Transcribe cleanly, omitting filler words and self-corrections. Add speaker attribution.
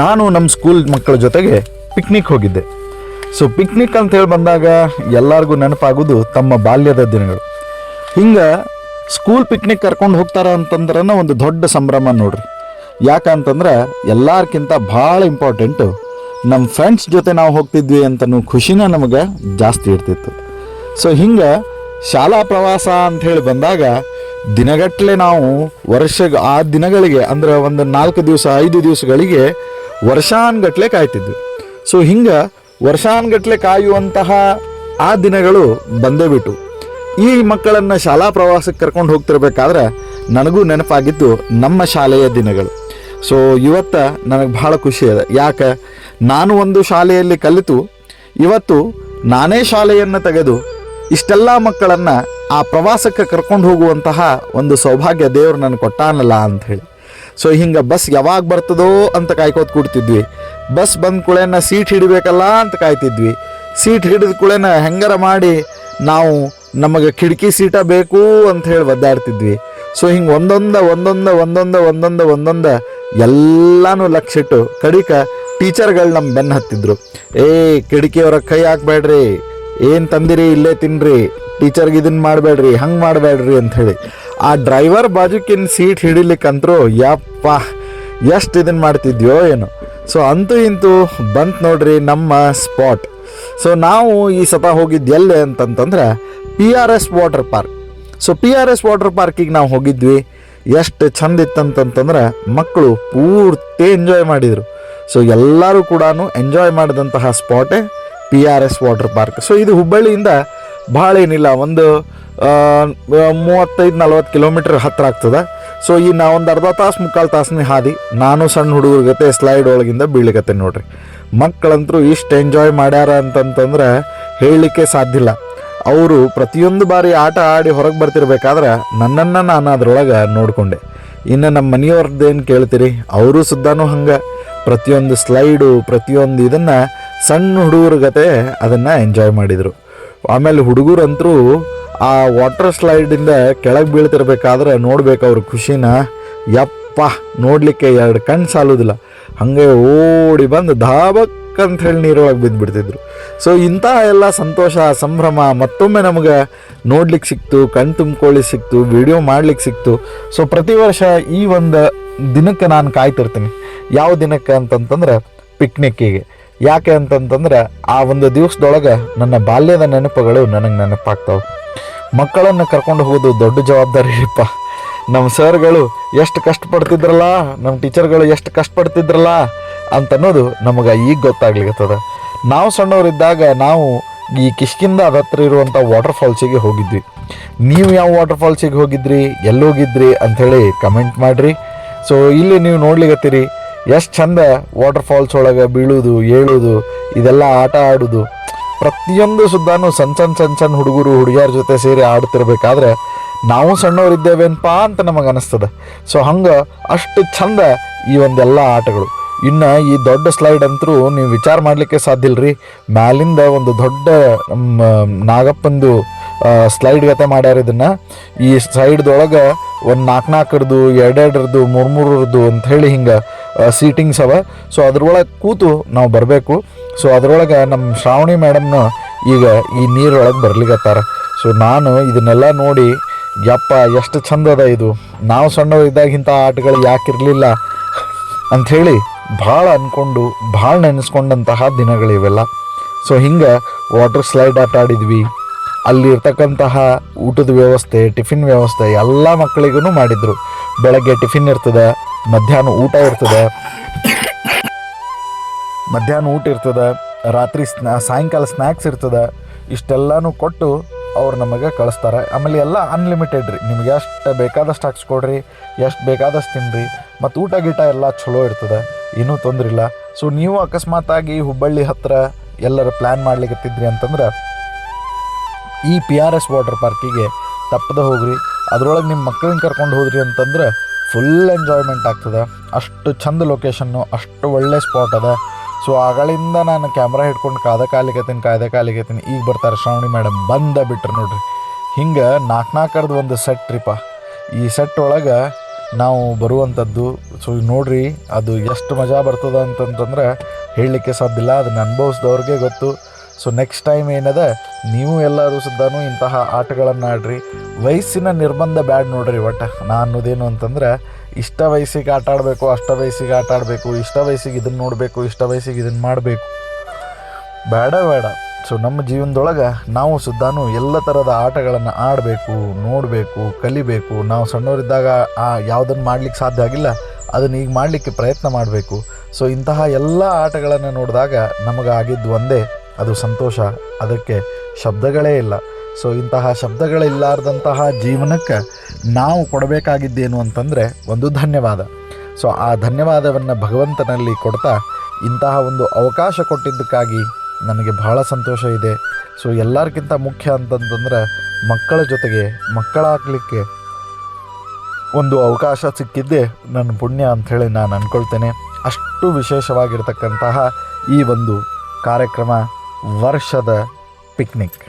Speaker 1: ನಾನು ನಮ್ಮ ಸ್ಕೂಲ್ ಮಕ್ಕಳ ಜೊತೆಗೆ ಪಿಕ್ನಿಕ್ ಹೋಗಿದ್ದೆ. ಸೊ ಪಿಕ್ನಿಕ್ ಅಂತ ಹೇಳಿ ಬಂದಾಗ ಎಲ್ಲರಿಗೂ ನೆನಪಾಗೋದು ತಮ್ಮ ಬಾಲ್ಯದ ದಿನಗಳು. ಹಿಂಗೆ ಸ್ಕೂಲ್ ಪಿಕ್ನಿಕ್ ಕರ್ಕೊಂಡು ಹೋಗ್ತಾರ ಅಂತಂದ್ರೆ ಒಂದು ದೊಡ್ಡ ಸಂಭ್ರಮ ನೋಡ್ರಿ. ಯಾಕಂತಂದ್ರೆ ಎಲ್ಲರಿಗಿಂತ ಭಾಳ ಇಂಪಾರ್ಟೆಂಟು ನಮ್ಮ ಫ್ರೆಂಡ್ಸ್ ಜೊತೆ ನಾವು ಹೋಗ್ತಿದ್ವಿ ಅಂತನೂ ಖುಷಿನ ನಮಗೆ ಜಾಸ್ತಿ ಇರ್ತಿತ್ತು. ಸೊ ಹಿಂಗೆ ಶಾಲಾ ಪ್ರವಾಸ ಅಂತ ಹೇಳಿ ಬಂದಾಗ ದಿನಗಟ್ಟಲೆ ನಾವು ಆ ದಿನಗಳಿಗೆ ಅಂದ್ರೆ ಒಂದು 4 ದಿವಸ 5 ದಿವಸಗಳಿಗೆ ವರ್ಷಾನ್ಗಟ್ಲೆ ಕಾಯ್ತಿದ್ವಿ. ಸೊ ಹಿಂಗೆ ವರ್ಷಾನ್ಗಟ್ಲೆ ಕಾಯುವಂತಹ ಆ ದಿನಗಳು ಬಂದೇ ಬಿಟ್ಟು ಈ ಮಕ್ಕಳನ್ನು ಶಾಲಾ ಪ್ರವಾಸಕ್ಕೆ ಕರ್ಕೊಂಡು ಹೋಗ್ತಿರ್ಬೇಕಾದ್ರೆ ನನಗೂ ನೆನಪಾಗಿದ್ದು ನಮ್ಮ ಶಾಲೆಯ ದಿನಗಳು. ಸೊ ಇವತ್ತು ನನಗೆ ಭಾಳ ಖುಷಿ ಇದೆ. ಯಾಕೆ ನಾನು ಒಂದು ಶಾಲೆಯಲ್ಲಿ ಕಲಿತು ಇವತ್ತು ನಾನೇ ಶಾಲೆಯನ್ನು ತೆಗೆದು ಇಷ್ಟೆಲ್ಲ ಮಕ್ಕಳನ್ನು ಆ ಪ್ರವಾಸಕ್ಕೆ ಕರ್ಕೊಂಡು ಹೋಗುವಂತಹ ಒಂದು ಸೌಭಾಗ್ಯ ದೇವರು ನನಗೆ ಕೊಟ್ಟಾನಲ್ಲ ಅಂಥೇಳಿ. ಸೊ ಹಿಂಗೆ ಬಸ್ ಯಾವಾಗ ಬರ್ತದೋ ಅಂತ ಕಾಯ್ಕೋತ ಕೂಡ್ತಿದ್ವಿ. ಬಸ್ ಬಂದ ಕೂಡೇನ ಸೀಟ್ ಹಿಡಿಬೇಕಲ್ಲ ಅಂತ ಕಾಯ್ತಿದ್ವಿ. ಸೀಟ್ ಹಿಡಿದ ಕೂಡೇನ ಹೆಂಗಾರ ಮಾಡಿ ನಾವು ನಮಗೆ ಕಿಟಕಿ ಸೀಟ ಬೇಕು ಅಂತ ಹೇಳಿ ಒದ್ದಾಡ್ತಿದ್ವಿ. ಸೊ ಹಿಂಗೆ ಒಂದೊಂದ ಎಲ್ಲನೂ ಲಕ್ಷಿಟ್ಟು ಕಡಿಕ ಟೀಚರ್ಗಳು ನಮ್ಮ ಬೆನ್ನು ಹತ್ತಿದ್ರು. ಕಿಟಕಿಯವರ ಕೈ ಹಾಕ್ಬೇಡ್ರಿ, ಏನು ತಂದಿರಿ ಇಲ್ಲೇ ತಿನ್ನಿರಿ, ಟೀಚರ್ಗೆ ಇದನ್ನು ಮಾಡಬೇಡ್ರಿ, ಹಂಗೆ ಮಾಡಬೇಡ್ರಿ ಅಂಥೇಳಿ. ಆ ಡ್ರೈವರ್ ಬಾಜುಕಿನ ಸೀಟ್ ಹಿಡಿಲಿಕ್ಕಂತರೂ ಯಪ್ಪ ಎಷ್ಟು ಇದನ್ನು ಮಾಡ್ತಿದ್ಯೋ ಏನು. ಸೊ ಅಂತೂ ಇಂತೂ ಬಂತು ನೋಡ್ರಿ ನಮ್ಮ ಸ್ಪಾಟ್. ಸೊ ನಾವು ಈ ಸತ ಹೋಗಿದ್ದು ಎಲ್ಲೇ ಅಂತಂತಂದ್ರೆ PRS water park. So PRS water ಪಾರ್ಕಿಗೆ ನಾವು ಹೋಗಿದ್ವಿ. ಎಷ್ಟು ಚಂದ ಇತ್ತಂತಂತಂದ್ರೆ ಮಕ್ಕಳು ಪೂರ್ತಿ ಎಂಜಾಯ್ ಮಾಡಿದರು. ಸೊ ಎಲ್ಲರೂ ಕೂಡ ಎಂಜಾಯ್ ಮಾಡಿದಂತಹ ಸ್ಪಾಟೇ PRS ವಾಟರ್ ಪಾರ್ಕ್. ಸೊ ಇದು ಹುಬ್ಬಳ್ಳಿಯಿಂದ ಭಾಳ ಏನಿಲ್ಲ, ಒಂದು 35-40 ಕಿಲೋಮೀಟ್ರ್ ಹತ್ತಿರ ಆಗ್ತದೆ. ಸೊ ಈ ನಾವು ಒಂದು ಅರ್ಧ ತಾಸು ಮುಕ್ಕಾಲು ತಾಸನೇ ಹಾದಿ. ನಾನು ಸಣ್ಣ ಹುಡುಗರ ಜೊತೆ ಸ್ಲೈಡ್ ಒಳಗಿಂದ ಬೀಳಿಗತ್ತೆ ನೋಡ್ರಿ. ಮಕ್ಕಳಂತರೂ ಇಷ್ಟು ಎಂಜಾಯ್ ಮಾಡ್ಯಾರ ಅಂತಂತಂದ್ರೆ ಹೇಳಲಿಕ್ಕೆ ಸಾಧ್ಯ ಇಲ್ಲ. ಅವರು ಪ್ರತಿಯೊಂದು ಬಾರಿ ಆಟ ಆಡಿ ಹೊರಗೆ ಬರ್ತಿರ್ಬೇಕಾದ್ರೆ ನನ್ನನ್ನು ನಾನು ಅದರೊಳಗೆ ನೋಡಿಕೊಂಡೆ. ಇನ್ನು ನಮ್ಮ ಮನೆಯವ್ರದ್ದೇನು ಕೇಳ್ತೀರಿ, ಅವರು ಸುದ್ದಾನು ಹಂಗೆ ಪ್ರತಿಯೊಂದು ಸ್ಲೈಡು ಪ್ರತಿಯೊಂದು ಇದನ್ನು ಸಣ್ಣ ಹುಡುಗರ ಗತೆ ಅದನ್ನು ಎಂಜಾಯ್ ಮಾಡಿದರು. ಆಮೇಲೆ ಹುಡುಗರಂತರೂ ಆ ವಾಟರ್ ಸ್ಲೈಡಿಂದ ಕೆಳಗೆ ಬೀಳ್ತಿರ್ಬೇಕಾದ್ರೆ ನೋಡ್ಬೇಕು ಅವ್ರ ಖುಷಿನ. ಯಪ್ಪ ನೋಡಲಿಕ್ಕೆ 2 ಕಣ್ಣು ಸಾಲೋದಿಲ್ಲ. ಹಾಗೆ ಓಡಿ ಬಂದು ಧಾಬಕ್ಕಂತ ಹೇಳಿ ನೀರೊಳಗೆ ಬಿದ್ದುಬಿಡ್ತಿದ್ರು. ಸೊ ಇಂಥ ಎಲ್ಲ ಸಂತೋಷ ಸಂಭ್ರಮ ಮತ್ತೊಮ್ಮೆ ನಮಗೆ ನೋಡ್ಲಿಕ್ಕೆ ಸಿಕ್ತು, ಕಣ್ ತುಂಬಿಕೊಳ್ಳಿ ಸಿಕ್ತು, ವಿಡಿಯೋ ಮಾಡ್ಲಿಕ್ಕೆ ಸಿಕ್ತು. ಸೊ ಪ್ರತಿ ವರ್ಷ ಈ ಒಂದು ದಿನಕ್ಕೆ ನಾನು ಕಾಯ್ತಿರ್ತೀನಿ. ಯಾವ ದಿನಕ್ಕೆ ಅಂತಂತಂದ್ರೆ ಪಿಕ್ನಿಕ್ಕಿಗೆ. ಯಾಕೆ ಅಂತಂತಂದ್ರೆ ಆ ಒಂದು ದಿವಸದೊಳಗೆ ನನ್ನ ಬಾಲ್ಯದ ನೆನಪುಗಳು ನನಗೆ ನೆನಪಾಗ್ತಾವೆ. ಮಕ್ಕಳನ್ನು ಕರ್ಕೊಂಡು ಹೋಗೋದು ದೊಡ್ಡ ಜವಾಬ್ದಾರಿಪ್ಪ. ನಮ್ಮ ಸರ್ಗಳು ಎಷ್ಟು ಕಷ್ಟಪಡ್ತಿದ್ರಲ್ಲ, ನಮ್ಮ ಟೀಚರ್ಗಳು ಎಷ್ಟು ಕಷ್ಟಪಡ್ತಿದ್ರಲ್ಲ ಅಂತನ್ನೋದು ನಮಗೆ ಈಗ ಗೊತ್ತಾಗ್ಲಿಕ್ಕತ್ತದ. ನಾವು ಸಣ್ಣವರಿದ್ದಾಗ ನಾವು ಈ ಕಿಷ್ಕಿಂದ ಹತ್ರ ಇರುವಂಥ ವಾಟರ್ ಫಾಲ್ಸಿಗೆ ಹೋಗಿದ್ವಿ. ನೀವು ಯಾವ ವಾಟರ್ ಫಾಲ್ಸಿಗೆ ಹೋಗಿದ್ರಿ, ಎಲ್ಲೋಗಿದ್ರಿ ಅಂಥೇಳಿ ಕಮೆಂಟ್ ಮಾಡಿರಿ. ಸೊ ಇಲ್ಲಿ ನೀವು ನೋಡ್ಲಿಕ್ಕತ್ತೀರಿ ಎಷ್ಟು ಚಂದ ವಾಟರ್ ಫಾಲ್ಸ್ ಒಳಗೆ ಬೀಳೋದು ಏಳೋದು ಇದೆಲ್ಲ ಆಟ ಆಡೋದು. ಪ್ರತಿಯೊಂದು ಸುದ್ದಾನು ಸಣ್ಣ ಹುಡುಗರು ಹುಡುಗಿಯರ ಜೊತೆ ಸೇರಿ ಆಡ್ತಿರ್ಬೇಕಾದ್ರೆ ನಾವು ಸಣ್ಣವರಿದ್ದೇವೇನಪ್ಪ ಅಂತ ನಮಗೆ ಅನಿಸ್ತದೆ. ಸೊ ಹಂಗೆ ಅಷ್ಟು ಚಂದ ಈ ಒಂದೆಲ್ಲ ಆಟಗಳು. ಇನ್ನು ಈ ದೊಡ್ಡ ಸ್ಲೈಡ್ ಅಂತರೂ ನೀವು ವಿಚಾರ ಮಾಡಲಿಕ್ಕೆ ಸಾಧ್ಯ ಇಲ್ರಿ. ಮ್ಯಾಲಿಂದ ಒಂದು ದೊಡ್ಡ ನಾಗಪ್ಪಂದು ಸ್ಲೈಡ್ ಗತೆ ಮಾಡ್ಯಾರ. ಇದನ್ನು ಈ ಸೈಡ್ದೊಳಗೆ ಒಂದು 4-4 2-2 3-3 ಅಂಥೇಳಿ ಹಿಂಗೆ ಸೀಟಿಂಗ್ಸ್ ಅವ. ಸೊ ಅದ್ರೊಳಗೆ ಕೂತು ನಾವು ಬರಬೇಕು. ಸೊ ಅದ್ರೊಳಗೆ ನಮ್ಮ ಶ್ರಾವಣಿ ಮೇಡಮ್ನ ಈಗ ಈ ನೀರೊಳಗೆ ಬರ್ಲಿಕ್ಕತ್ತಾರ. ಸೊ ನಾನು ಇದನ್ನೆಲ್ಲ ನೋಡಿ ಯಪ್ಪ ಎಷ್ಟು ಚಂದ ಅದ ಇದು, ನಾವು ಸಣ್ಣವರಿದ್ದಾಗ ಇಂಥ ಆಟಗಳು ಯಾಕಿರಲಿಲ್ಲ ಅಂಥೇಳಿ ಭಾಳ ಅಂದ್ಕೊಂಡು ಭಾಳ ನೆನೆಸ್ಕೊಂಡಂತಹ ದಿನಗಳಿವೆಲ್ಲ. ಸೊ ಹಿಂಗೆ ವಾಟರ್ ಸ್ಲೈಡ್ ಆಟ ಆಡಿದ್ವಿ. ಅಲ್ಲಿ ಇರ್ತಕ್ಕಂತಹ ಊಟದ ವ್ಯವಸ್ಥೆ, ಟಿಫಿನ್ ವ್ಯವಸ್ಥೆ ಎಲ್ಲ ಮಕ್ಕಳಿಗೂ ಮಾಡಿದರು. ಬೆಳಗ್ಗೆ ಟಿಫಿನ್ ಇರ್ತದೆ, ಮಧ್ಯಾಹ್ನ ಊಟ ಇರ್ತದೆ, ರಾತ್ರಿ ಸಾಯಂಕಾಲ ಸ್ನ್ಯಾಕ್ಸ್ ಇರ್ತದೆ. ಇಷ್ಟೆಲ್ಲನೂ ಕೊಟ್ಟು ಅವ್ರು ನಮಗೆ ಕಳಿಸ್ತಾರೆ. ಆಮೇಲೆ ಎಲ್ಲ ಅನ್ಲಿಮಿಟೆಡ್ ರೀ, ನಿಮ್ಗೆ ಎಷ್ಟು ಬೇಕಾದಷ್ಟು ಹಾಕ್ಸ್ಕೊಡ್ರಿ, ಎಷ್ಟು ಬೇಕಾದಷ್ಟು ತಿನ್ನಿರಿ. ಮತ್ತು ಊಟ ಗೀಟ ಎಲ್ಲ ಚಲೋ ಇರ್ತದೆ, ಏನೂ ತೊಂದರೆ ಇಲ್ಲ. ಸೊ ನೀವು ಅಕಸ್ಮಾತಾಗಿ ಹುಬ್ಬಳ್ಳಿ ಹತ್ತಿರ ಎಲ್ಲರ ಪ್ಲ್ಯಾನ್ ಮಾಡ್ಲಿಕ್ಕತ್ತಿದ್ರಿ ಅಂತಂದ್ರೆ ಈ PRS ವಾಟರ್ ಪಾರ್ಕಿಗೆ ತಪ್ಪದೆ ಹೋಗ್ರಿ. ಅದರೊಳಗೆ ನಿಮ್ಮ ಮಕ್ಕಳನ್ನ ಕರ್ಕೊಂಡು ಹೋದ್ರಿ ಅಂತಂದ್ರೆ ಫುಲ್ ಎಂಜಾಯ್ಮೆಂಟ್ ಆಗ್ತದೆ. ಅಷ್ಟು ಚಂದ ಲೊಕೇಶನ್ನು, ಅಷ್ಟು ಒಳ್ಳೆ ಸ್ಪಾಟ್ ಅದ. ಸೊ ಆಗಳಿಂದ ನಾನು ಕ್ಯಾಮ್ರಾ ಹಿಡ್ಕೊಂಡು ಕಾಯ್ದೆ ಕಾಲಿಗತ್ತೀನಿ. ಈಗ ಬರ್ತಾರೆ ಶ್ರಾವಣಿ ಮೇಡಮ್, ಬಿಟ್ರು ನೋಡ್ರಿ. ಹಿಂಗೆ 4-4 ಒಂದು ಸೆಟ್ ಟ್ರಿಪ್ಪ. ಈ ಸೆಟ್ ಒಳಗೆ ನಾವು ಬರುವಂಥದ್ದು. ಸೊ ನೋಡ್ರಿ ಅದು ಎಷ್ಟು ಮಜಾ ಬರ್ತದೆ ಅಂತಂತಂದ್ರೆ ಹೇಳಲಿಕ್ಕೆ ಸಾಧ್ಯ ಇಲ್ಲ, ಅದನ್ನು ಅನುಭವಿಸಿದವ್ರಿಗೆ ಗೊತ್ತು. ಸೊ ನೆಕ್ಸ್ಟ್ ಟೈಮ್ ಏನದ ನೀವು ಎಲ್ಲರೂ ಸುದ್ದಾನು ಇಂತಹ ಆಟಗಳನ್ನು ಆಡ್ರಿ. ವಯಸ್ಸಿನ ನಿರ್ಬಂಧ ಬ್ಯಾಡ್ ನೋಡ್ರಿ. ಒಟ್ಟು ನಾ ಅನ್ನೋದೇನು ಅಂತಂದ್ರೆ ಇಷ್ಟ ವಯಸ್ಸಿಗೆ ಆಟ ಆಡಬೇಕು, ಅಷ್ಟ ವಯಸ್ಸಿಗೆ ಆಟ ಆಡಬೇಕು, ಇಷ್ಟ ವಯಸ್ಸಿಗೆ ಇದನ್ನು ನೋಡಬೇಕು, ಇಷ್ಟ ವಯಸ್ಸಿಗೆ ಇದನ್ನು ಮಾಡಬೇಕು, ಬೇಡ. ಸೊ ನಮ್ಮ ಜೀವನದೊಳಗೆ ನಾವು ಸುದ್ದಾನು ಎಲ್ಲ ಥರದ ಆಟಗಳನ್ನು ಆಡಬೇಕು, ನೋಡಬೇಕು, ಕಲಿಬೇಕು. ನಾವು ಸಣ್ಣವರಿದ್ದಾಗ ಯಾವುದನ್ನು ಮಾಡಲಿಕ್ಕೆ ಸಾಧ್ಯ ಆಗಿಲ್ಲ ಅದನ್ನು ಈಗ ಮಾಡಲಿಕ್ಕೆ ಪ್ರಯತ್ನ ಮಾಡಬೇಕು. ಸೊ ಇಂತಹ ಎಲ್ಲ ಆಟಗಳನ್ನು ನೋಡಿದಾಗ ನಮಗೆ ಆಗಿದ್ದು ಒಂದೇ, ಅದು ಸಂತೋಷ. ಅದಕ್ಕೆ ಶಬ್ದಗಳೇ ಇಲ್ಲ. ಸೊ ಇಂತಹ ಶಬ್ದಗಳಿಲ್ಲಾರ್ದಂತಹ ಜೀವನಕ್ಕೆ ನಾವು ಕೊಡಬೇಕಾಗಿದ್ದೇನು ಅಂತಂದರೆ ಒಂದು ಧನ್ಯವಾದ. ಸೊ ಆ ಧನ್ಯವಾದವನ್ನು ಭಗವಂತನಲ್ಲಿ ಕೊಡ್ತಾ ಇಂತಹ ಒಂದು ಅವಕಾಶ ಕೊಟ್ಟಿದ್ದಕ್ಕಾಗಿ ನನಗೆ ಬಹಳ ಸಂತೋಷ ಇದೆ. ಸೊ ಎಲ್ಲರಿಗಿಂತ ಮುಖ್ಯ ಅಂತಂತಂದರೆ ಮಕ್ಕಳ ಜೊತೆಗೆ ಮಕ್ಕಳಾಗಲಿಕ್ಕೆ ಒಂದು ಅವಕಾಶ ಸಿಕ್ಕಿದ್ದೇ ನನ್ನ ಪುಣ್ಯ ಅಂಥೇಳಿ ನಾನು ಅಂದ್ಕೊಳ್ತೇನೆ. ಅಷ್ಟು ವಿಶೇಷವಾಗಿರ್ತಕ್ಕಂತಹ ಈ ಒಂದು ಕಾರ್ಯಕ್ರಮ ವರ್ಷದ ಪಿಕ್ನಿಕ್.